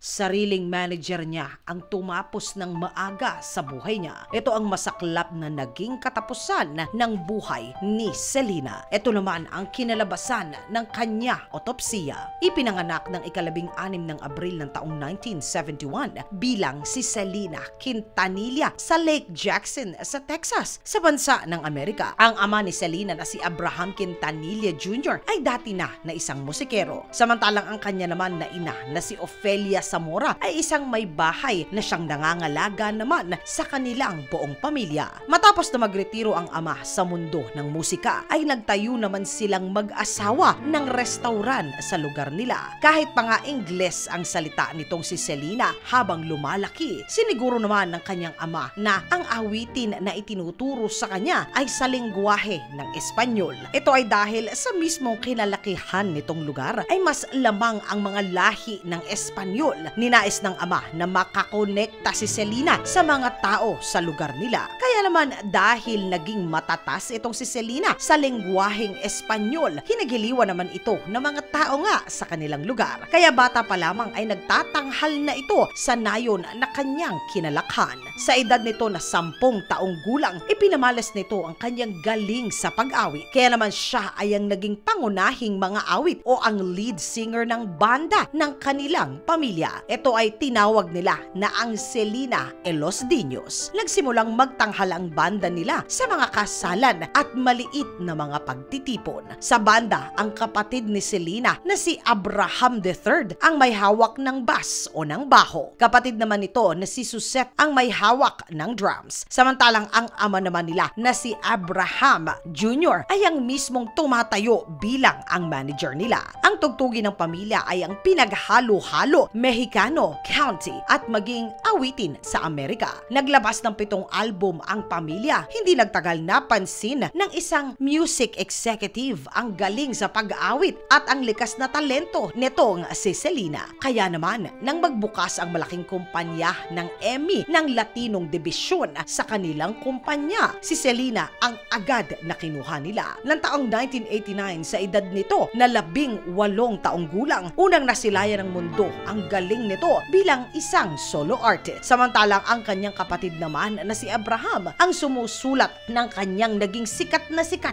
sariling manager niya ang tumapos ng maaga sa buhay niya. Ito ang masaklap na naging katapusan ng buhay ni Selena. Ito naman ang kinalabasan ng kanya otopsiya. Ipinanganak ng ika-16 ng Abril ng taong 1971 bilang si Selena Quintanilla sa Lake Jackson sa Texas, sa bansa ng Amerika. Ang ama ni Selena na si Abraham Quintanilla Jr. ay dati na isang musikero. Samantalang ang kanya naman na ina na si Ofelia Zamora ay isang may bahay na siyang nangangalaga naman sa kanilang buong pamilya. Matapos na magretiro ang ama sa mundo ng musika, ay nagtayo naman silang mag-asawa ng restauran sa lugar nila. Kahit pa nga Ingles ang salita nitong si Selena habang lumalaki, siniguro naman ng kanyang ama na ang awitin na itinuturo sa kanya ay sa lengguwahe ng Espanyol. Ito ay dahil sa mismong kinalakihan nitong lugar ay mas lamang ang mga lahi ng Espanyol. Ninais ng ama na makakonekta si Selena sa mga tao sa lugar nila. Kaya naman dahil naging matatas itong si Selena sa lengguwaheng Espanyol, hinagiliwan naman ito ng mga tao nga sa kanilang lugar. Kaya bata pa lamang ay nagtatanghal na ito sa nayon na kanyang kinalakhan. Sa edad nito na 10 taong gulang, ipinamalas nito ang kanyang galing sa pag-awit. Kaya naman siya ay ang naging pangunahing mga awit o ang lead singer ng banda ng kanilang pamilya. Ito ay tinawag nila na ang Selena y los Dinos. Nagsimulang magtanghal ang banda nila sa mga kasalan at maliit na mga pagtitipon. Sa banda, ang kapatid ni Selena na si Abraham III ang may hawak ng bass o ng baho. Kapatid naman nito na si Suzette ang may hawak ng drums. Samantalang ang ama naman nila na si Abraham Jr. ay ang mismong tumatayo bilang ang manager nila. Ang tugtugin ng pamilya ay ang pinaghalo-halo, Mexicano, country at maging awitin sa Amerika. Naglabas ng 7 album ang pamilya. Hindi nagtagal napansin ng isang music executive ang galing sa pag-awit at ang likas na talento nitong si Selena. Kaya naman, nang magbukas ang malaking kumpanya ng Emmy ng Latinong Division sa kanilang kumpanya, si Selena ang agad na kinuha nila. Ng taong 1989, sa edad nito na 18 taong gulang, unang nasilayan ng mundo ang galing nito bilang isang solo artist. Samantalang ang kanyang kapatid naman na si Abraham ang sumusulat ng kanyang naging sikat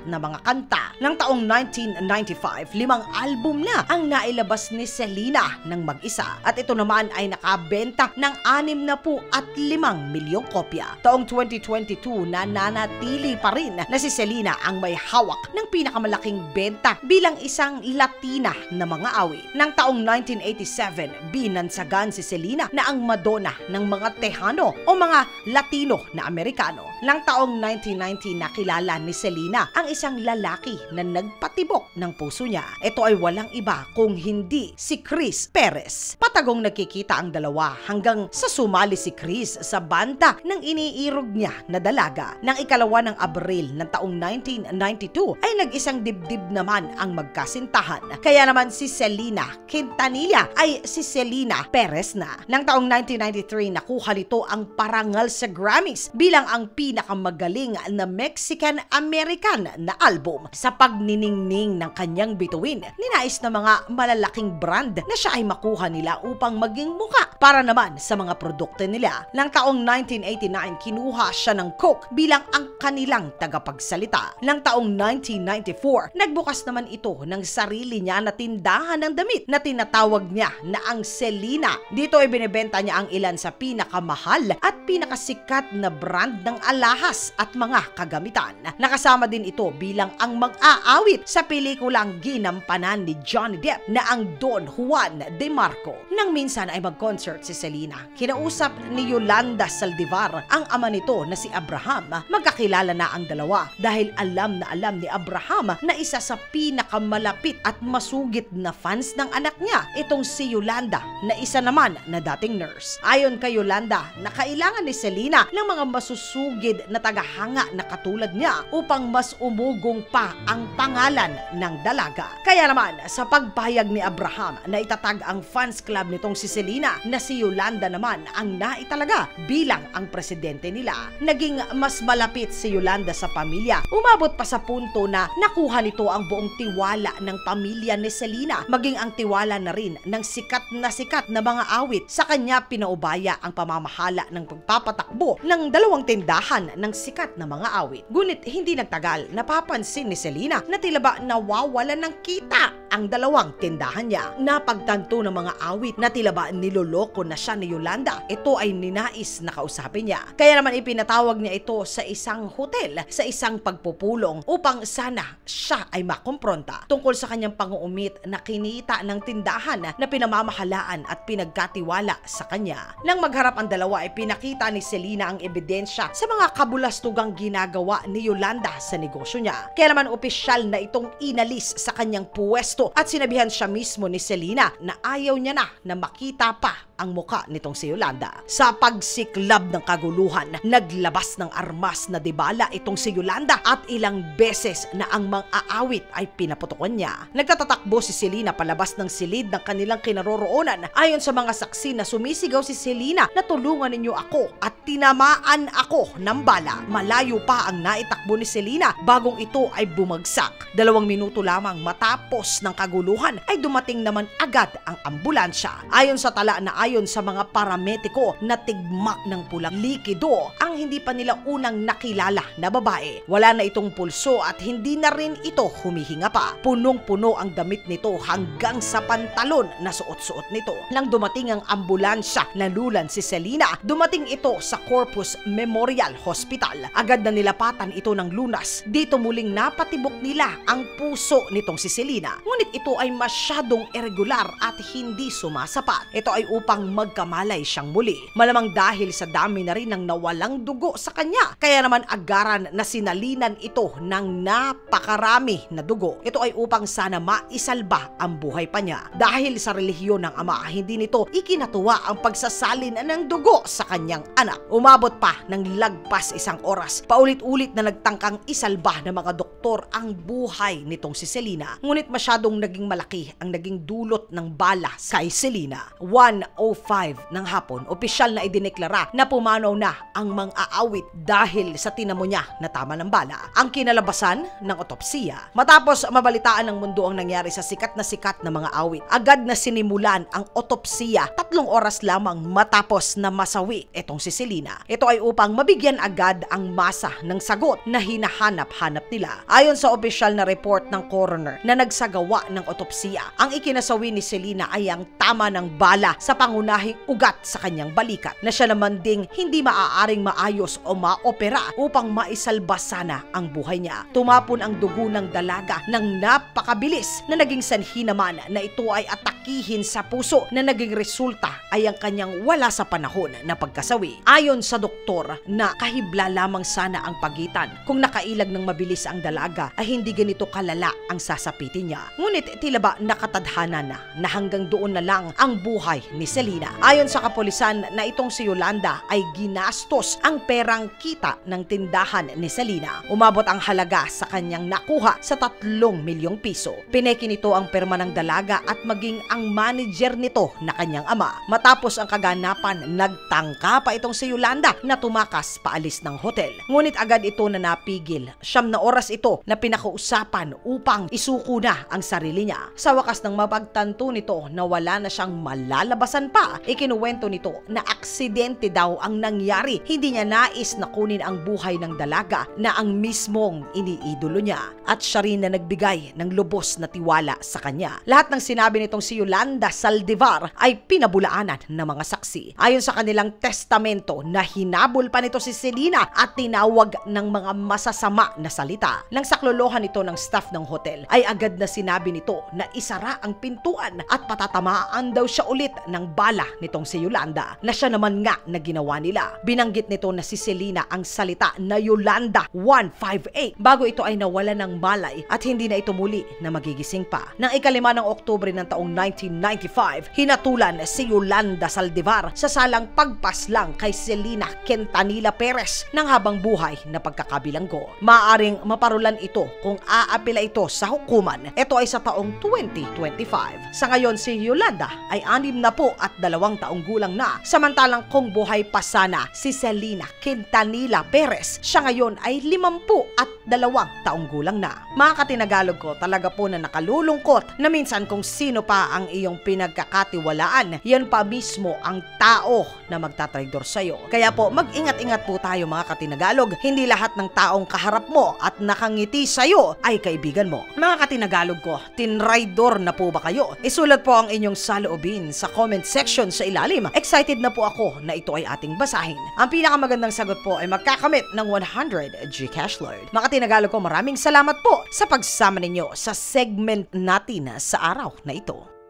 na mga kanta. Ng taong 1995, 5 album na ang nailabas ni Selena ng mag-isa. At ito naman ay nakabenta ng 65 milyong kopya. Taong 2022, nananatili pa rin na si Selena ang may hawak ng pinakamalaking benta bilang isang Latina na mga awit. Ng taong 1987, binansagan si Selena na ang Madonna ng mga Tejano o mga Latino na Amerikano. Ng taong 1990, nakilala ni Selena ang isang lalaki na nagpatibok ng puso niya. Ito ay walang iba kung hindi si Chris Perez. Patagong nagkikita ang dalawa hanggang sa sumali si Chris sa banda ng iniirog niya na dalaga. Ng ikalawa ng Abril ng taong 1992 ay nag-isang dibdib naman ang magkasintahan. Kaya naman si Selena Quintanilla ay si Selena Perez na. Ng taong 1993, nakuha nito ang parangal sa Grammys bilang ang pinakamagaling na Mexican-American na album. Sa pagniningning ng kanyang bituin, ninais na mga malalaking brand na siya ay makuha nila upang maging muka para naman sa mga produkto nila. Ng taong 1989, kinuha siya ng Coke bilang ang kanilang tagapagsalita. Ng taong 1994, nagbukas naman ito ng sarili niya na tindahan ng damit na tinatawag niya na ang Selena. Dito ay binibenta niya ang ilan sa pinakamahal at pinakasikat na brand ng alahas at mga kagamitan. Nakasama din ito bilang ang mag-aawit sa pelikulang ginampanan ni Johnny Depp na ang Don Juan de Marco. Nang minsan ay mag-concert si Selena, kinausap ni Yolanda Saldivar ang ama nito na si Abraham. Magkakilala na ang dalawa dahil alam na alam ni Abraham na isa sa pinakamalapit at masugit na fans ng anak niya, itong si Yolanda na isa naman na dating nurse. Ayon kay Yolanda, na kailangan ni Selena ng mga masusugid na tagahanga na katulad niya upang mas umugong pa ang pangalan ng dalaga. Kaya naman, sa pagpahayag ni Abraham na itatag ang fans club nitong si Selena, na si Yolanda naman ang naitalaga bilang ang presidente nila. Naging mas malapit si Yolanda sa pamilya. Umabot pa sa punto na nakuha nito ang buong tiwala ng pamilya ni Selena, maging ang tiwala na rin ng sikat sikat na mga awit. Sa kanya pinaubaya ang pamamahala ng pagpapatakbo ng dalawang tindahan ng sikat na mga awit. Ngunit hindi nagtagal, napapansin ni Selena na tila ba nawawalan ng kita ang dalawang tindahan niya. Napagtanto ng mga awit na tila ba niloloko na siya ni Yolanda. Ito ay ninais na kausapin niya. Kaya naman ipinatawag niya ito sa isang hotel, sa isang pagpupulong upang sana siya ay makompronta tungkol sa kanyang pang-uumit na kinita ng tindahan na pinamamahalaan at pinagkatiwala sa kanya. Nang magharap ang dalawa ay pinakita ni Selena ang ebidensya sa mga kabulastugang ginagawa ni Yolanda sa negosyo niya. Kaya naman opisyal na itong inalis sa kanyang puwesto at sinabihan siya mismo ni Selena na ayaw niya na makita pa ang muka nitong si Yolanda. Sa pagsiklab ng kaguluhan, naglabas ng armas na dibala itong si Yolanda at ilang beses na ang mga aawit ay pinaputukan niya. Nagtatatakbo si Selena palabas ng silid ng kanilang kinaroroonan. Ayon sa mga saksi na sumisigaw si Selena na tulungan ninyo ako at tinamaan ako ng bala. Malayo pa ang naitakbo ni Selena bagong ito ay bumagsak. 2 minuto lamang matapos ng kaguluhan ay dumating naman agad ang ambulansya. Ayon sa tala na ayon sa mga parametiko, natigmak ng pulang likido ang hindi pa nila unang nakilala na babae. Wala na itong pulso at hindi na rin ito humihinga pa. Punong-puno ang damit nito hanggang sa pantalon na suot-suot nito. Nang dumating ang ambulansya, nalulan si Selena. Dumating ito sa Corpus Memorial Hospital. Agad na nilapatan ito ng lunas. Dito muling napatibok nila ang puso nitong si Selena. Ngunit ito ay masyadong irregular at hindi sumasapat. Ito ay upang magkamalay siyang muli. Malamang dahil sa dami na rin ng nawalang dugo sa kanya. Kaya naman agaran na sinalinan ito ng napakarami na dugo. Ito ay upang sana maisalba ang buhay pa niya. Dahil sa relihiyon ng ama, hindi nito ikinatuwa ang pagsasalin ng dugo sa kanyang anak. Umabot pa ng lagpas 1 oras. Paulit-ulit na nagtangkang isalba ng mga doktor ang buhay nitong si Selena. Ngunit masyadong naging malaki ang naging dulot ng bala kay Selena. 1:05 ng hapon, opisyal na idineklara na pumanaw na ang mang-aawit dahil sa tinamo niya na tama ng bala. Ang kinalabasan ng otopsiya. Matapos mabalitaan ng mundo ang nangyari sa sikat na mga awit, agad na sinimulan ang otopsiya 3 oras lamang matapos na masawi itong si Selena. Ito ay upang mabigyan agad ang masa ng sagot na hinahanap-hanap nila. Ayon sa opisyal na report ng coroner na nagsagawa ng otopsiya, ang ikinasawi ni Selena ay ang tama ng bala sa pangunahing ugat sa kanyang balikat na siya naman ding hindi maaaring maayos o maopera upang maisalba sana ang buhay niya. Tumapon ang dugo ng dalaga ng napakabilis na naging sanhi naman na ito ay atakihin sa puso na naging resulta ay ang kanyang wala sa panahon na pagkasawi. Ayon sa doktor na kahibla lamang sana ang pagitan. Kung nakailag ng mabilis ang dalaga ay hindi ganito kalala ang sasapitin niya. Ngunit tila ba nakatadhana na hanggang doon na lang ang buhay ni Selena. Ayon sa kapulisan na itong si Yolanda ay ginastos ang perang kita ng tindahan ni Selena. Umabot ang halaga sa kanyang nakuha sa 3 milyong piso. Pineki nito ang perma ng dalaga at maging ang manager nito na kanyang ama. Matapos ang kaganapan, nagtangka pa itong si Yolanda na tumakas paalis ng hotel. Ngunit agad ito na napigil. 9 na oras ito na pinakausapan upang isuko na ang sarili niya. Sa wakas ng mapagtanto nito na wala na siyang malalabasan pa, ikinuwento nito na aksidente daw ang nangyari. Hindi niya nais na kunin ang buhay ng dalaga na ang mismong iniidolo niya at siya rin na nagbigay ng lubos na tiwala sa kanya. Lahat ng sinabi nitong si Yolanda Saldivar ay pinabulaanan ng mga saksi. Ayon sa kanilang testamento na hinabol pa nito si Selena at tinawag ng mga masasama na salita. Nang saklolohan nito ng staff ng hotel ay agad na sinabi nito na isara ang pintuan at patatamaan daw siya ulit ng bala nitong si Yolanda na siya naman nga na ginawa nila. Binanggit nito na si Selena ang salita na Yolanda 158 bago ito ay nawala ng malay at hindi na ito muli na magigising pa. Nang 5 ng Oktubre ng taong 1995, hinatulan si Yolanda Saldivar sa salang pagpaslang kay Selena Quintanilla Perez ng habang buhay na pagkakabilanggo. Maaring maparulan ito kung aapela ito sa hukuman. Ito ay sa taong 2025. Sa ngayon si Yolanda ay 63 at 2 taong gulang na. Samantalang kung buhay pa sana si Selena Quintanilla Perez, siya ngayon ay 52 taong gulang na. Mga katinagalog ko, talaga po na nakalulungkot na minsan kung sino pa ang iyong pinagkakatiwalaan, yan pa mismo ang tao na magtatraidor sa'yo. Kaya po mag-ingat-ingat po tayo mga katinagalog. Hindi lahat ng taong kaharap mo at nakangiti sa'yo ay kaibigan mo. Mga katinagalog ko, tinraidor na po ba kayo? Isulat po ang inyong saloobin sa comment section sa ilalim. Excited na po ako na ito ay ating basahin. Ang pinakamagandang sagot po ay magkakamit ng 100 Gcash Lord. Mga katinagalog ko, maraming salamat po sa pagsama ninyo sa segment natin sa araw na ito.